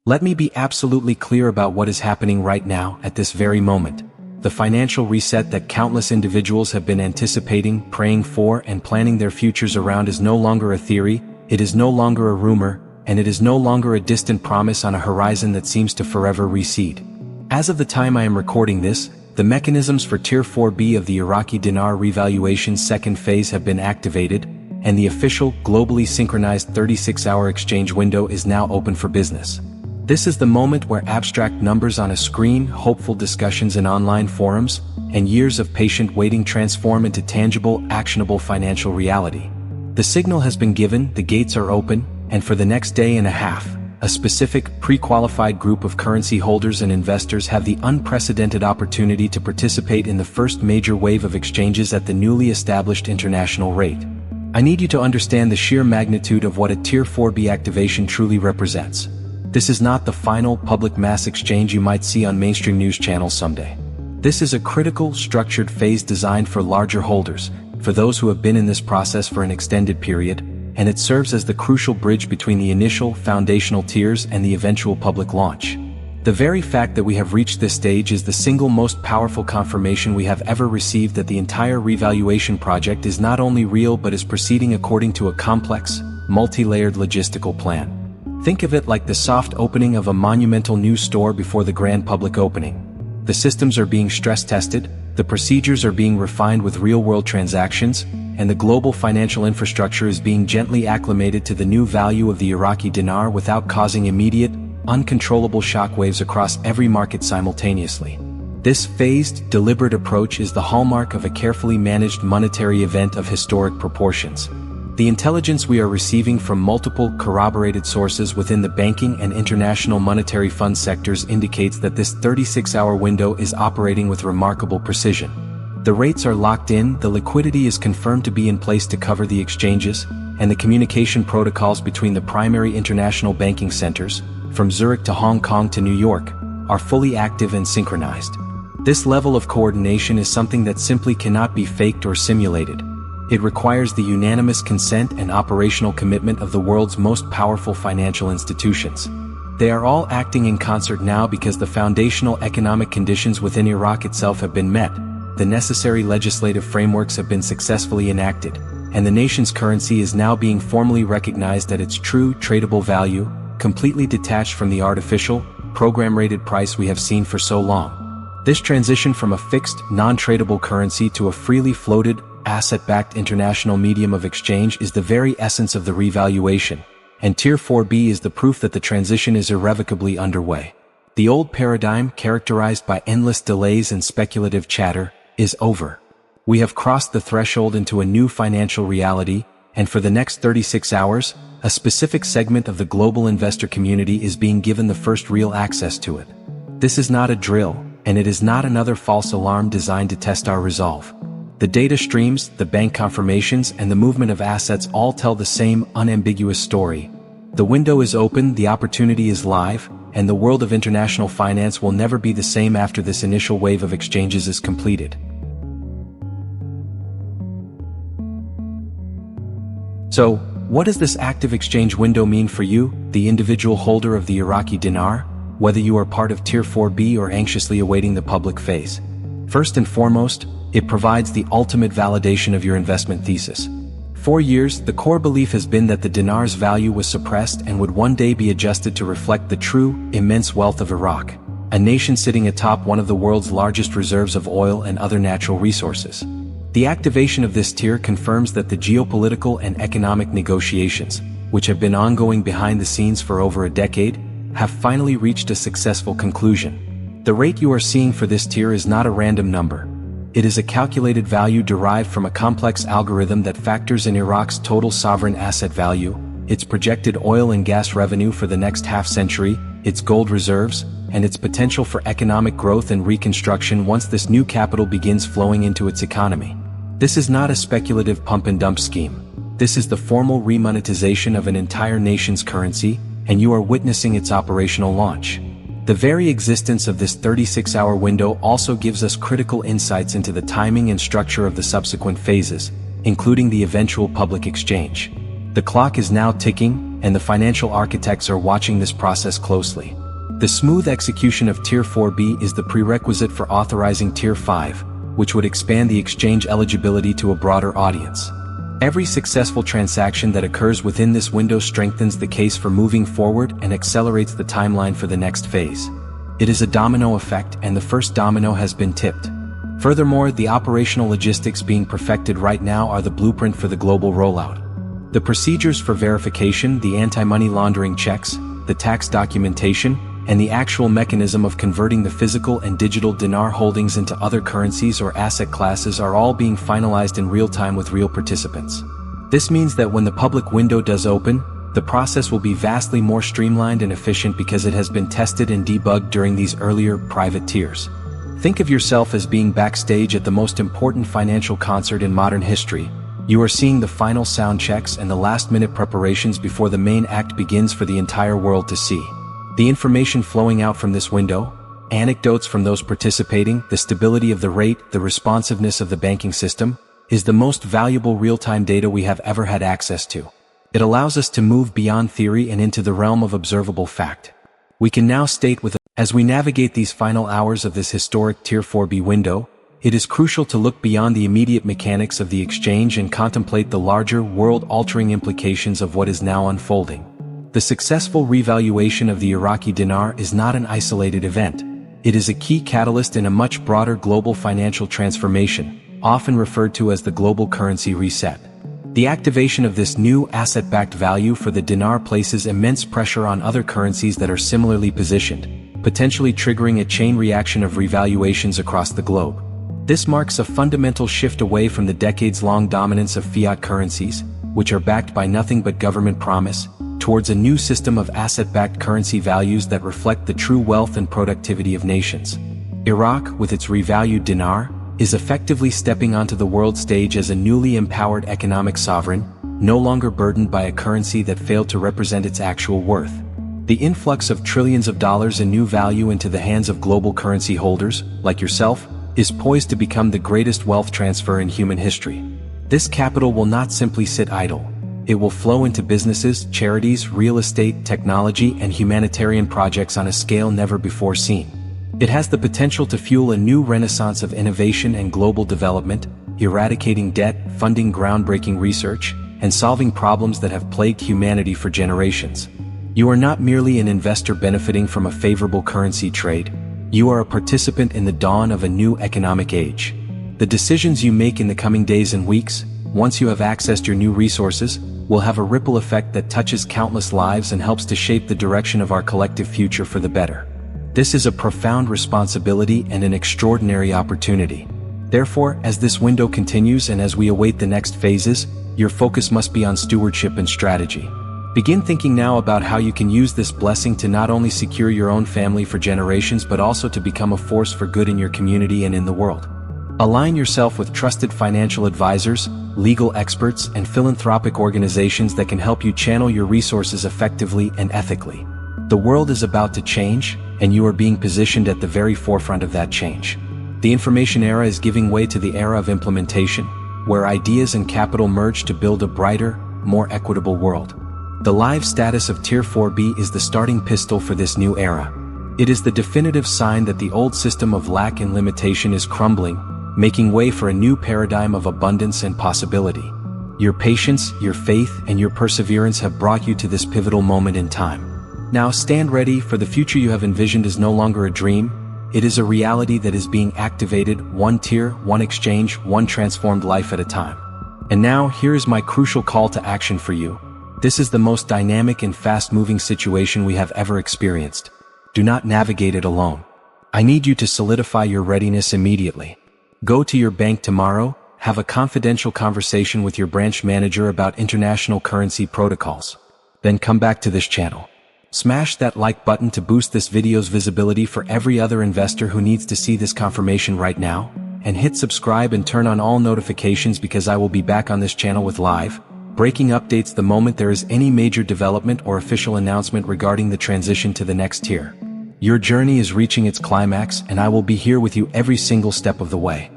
Let me be absolutely clear about what is happening right now, at this very moment. The financial reset that countless individuals have been anticipating, praying for, and planning their futures around is no longer a theory, it is no longer a rumor, and it is no longer a distant promise on a horizon that seems to forever recede. As of the time I am recording this, the mechanisms for Tier 4B of the Iraqi Dinar revaluation second phase have been activated, and the official, globally synchronized 36-hour exchange window is now open for business. This is the moment where abstract numbers on a screen, hopeful discussions in online forums, and years of patient waiting transform into tangible, actionable financial reality. The signal has been given, the gates are open, and for the next day and a half, a specific, pre-qualified group of currency holders and investors have the unprecedented opportunity to participate in the first major wave of exchanges at the newly established international rate. I need you to understand the sheer magnitude of what a Tier 4B activation truly represents. This is not the final public mass exchange you might see on mainstream news channels someday. This is a critical, structured phase designed for larger holders, for those who have been in this process for an extended period, and it serves as the crucial bridge between the initial, foundational tiers and the eventual public launch. The very fact that we have reached this stage is the single most powerful confirmation we have ever received that the entire revaluation project is not only real but is proceeding according to a complex, multi-layered logistical plan. Think of it like the soft opening of a monumental new store before the grand public opening. The systems are being stress-tested, the procedures are being refined with real-world transactions, and the global financial infrastructure is being gently acclimated to the new value of the Iraqi dinar without causing immediate, uncontrollable shockwaves across every market simultaneously. This phased, deliberate approach is the hallmark of a carefully managed monetary event of historic proportions. The intelligence we are receiving from multiple corroborated sources within the banking and international monetary fund sectors indicates that this 36-hour window is operating with remarkable precision. The rates are locked in, the liquidity is confirmed to be in place to cover the exchanges, and the communication protocols between the primary international banking centers, from Zurich to Hong Kong to New York, are fully active and synchronized. This level of coordination is something that simply cannot be faked or simulated. It requires the unanimous consent and operational commitment of the world's most powerful financial institutions. They are all acting in concert now because the foundational economic conditions within Iraq itself have been met, the necessary legislative frameworks have been successfully enacted, and the nation's currency is now being formally recognized at its true tradable value, completely detached from the artificial, program-rated price we have seen for so long. This transition from a fixed, non-tradable currency to a freely floated, asset-backed international medium of exchange is the very essence of the revaluation, and Tier 4B is the proof that the transition is irrevocably underway. The old paradigm, characterized by endless delays and speculative chatter, is over. We have crossed the threshold into a new financial reality, and for the next 36 hours, a specific segment of the global investor community is being given the first real access to it. This is not a drill, and it is not another false alarm designed to test our resolve. The data streams, the bank confirmations, and the movement of assets all tell the same unambiguous story. The window is open, the opportunity is live, and the world of international finance will never be the same after this initial wave of exchanges is completed. So, what does this active exchange window mean for you, the individual holder of the Iraqi dinar, whether you are part of Tier 4B or anxiously awaiting the public phase? First and foremost, it provides the ultimate validation of your investment thesis. For years, the core belief has been that the dinar's value was suppressed and would one day be adjusted to reflect the true, immense wealth of Iraq, a nation sitting atop one of the world's largest reserves of oil and other natural resources. The activation of this tier confirms that the geopolitical and economic negotiations, which have been ongoing behind the scenes for over a decade, have finally reached a successful conclusion. The rate you are seeing for this tier is not a random number. It is a calculated value derived from a complex algorithm that factors in Iraq's total sovereign asset value, its projected oil and gas revenue for the next half-century, its gold reserves, and its potential for economic growth and reconstruction once this new capital begins flowing into its economy. This is not a speculative pump-and-dump scheme. This is the formal remonetization of an entire nation's currency, and you are witnessing its operational launch. The very existence of this 36-hour window also gives us critical insights into the timing and structure of the subsequent phases, including the eventual public exchange. The clock is now ticking, and the financial architects are watching this process closely. The smooth execution of Tier 4B is the prerequisite for authorizing Tier 5, which would expand the exchange eligibility to a broader audience. Every successful transaction that occurs within this window strengthens the case for moving forward and accelerates the timeline for the next phase. It is a domino effect, and the first domino has been tipped. Furthermore, the operational logistics being perfected right now are the blueprint for the global rollout. The procedures for verification, the anti-money laundering checks, the tax documentation, and the actual mechanism of converting the physical and digital dinar holdings into other currencies or asset classes are all being finalized in real time with real participants. This means that when the public window does open, the process will be vastly more streamlined and efficient because it has been tested and debugged during these earlier private tiers. Think of yourself as being backstage at the most important financial concert in modern history. You are seeing the final sound checks and the last-minute preparations before the main act begins for the entire world to see. The information flowing out from this window, anecdotes from those participating, the stability of the rate, the responsiveness of the banking system, is the most valuable real-time data we have ever had access to. It allows us to move beyond theory and into the realm of observable fact. We can now state as we navigate these final hours of this historic Tier 4B window, it is crucial to look beyond the immediate mechanics of the exchange and contemplate the larger, world-altering implications of what is now unfolding. The successful revaluation of the Iraqi dinar is not an isolated event. It is a key catalyst in a much broader global financial transformation, often referred to as the global currency reset. The activation of this new asset-backed value for the dinar places immense pressure on other currencies that are similarly positioned, potentially triggering a chain reaction of revaluations across the globe. This marks a fundamental shift away from the decades-long dominance of fiat currencies, which are backed by nothing but government promise, towards a new system of asset-backed currency values that reflect the true wealth and productivity of nations. Iraq, with its revalued dinar, is effectively stepping onto the world stage as a newly empowered economic sovereign, no longer burdened by a currency that failed to represent its actual worth. The influx of trillions of dollars in new value into the hands of global currency holders, like yourself, is poised to become the greatest wealth transfer in human history. This capital will not simply sit idle. It will flow into businesses, charities, real estate, technology, and humanitarian projects on a scale never before seen. It has the potential to fuel a new renaissance of innovation and global development, eradicating debt, funding groundbreaking research, and solving problems that have plagued humanity for generations. You are not merely an investor benefiting from a favorable currency trade. You are a participant in the dawn of a new economic age. The decisions you make in the coming days and weeks, once you have accessed your new resources, will have a ripple effect that touches countless lives and helps to shape the direction of our collective future for the better. This is a profound responsibility and an extraordinary opportunity. Therefore, as this window continues and as we await the next phases, your focus must be on stewardship and strategy. Begin thinking now about how you can use this blessing to not only secure your own family for generations but also to become a force for good in your community and in the world. Align yourself with trusted financial advisors, legal experts, and philanthropic organizations that can help you channel your resources effectively and ethically. The world is about to change, and you are being positioned at the very forefront of that change. The information era is giving way to the era of implementation, where ideas and capital merge to build a brighter, more equitable world. The live status of Tier 4B is the starting pistol for this new era. It is the definitive sign that the old system of lack and limitation is crumbling, making way for a new paradigm of abundance and possibility. Your patience, your faith, and your perseverance have brought you to this pivotal moment in time. Now stand ready, for the future you have envisioned is no longer a dream. It is a reality that is being activated, one tier, one exchange, one transformed life at a time. And now, here is my crucial call to action for you. This is the most dynamic and fast-moving situation we have ever experienced. Do not navigate it alone. I need you to solidify your readiness immediately. Go to your bank tomorrow, have a confidential conversation with your branch manager about international currency protocols. Then come back to this channel. Smash that like button to boost this video's visibility for every other investor who needs to see this confirmation right now, and hit subscribe and turn on all notifications because I will be back on this channel with live, breaking updates the moment there is any major development or official announcement regarding the transition to the next tier. Your journey is reaching its climax, and I will be here with you every single step of the way.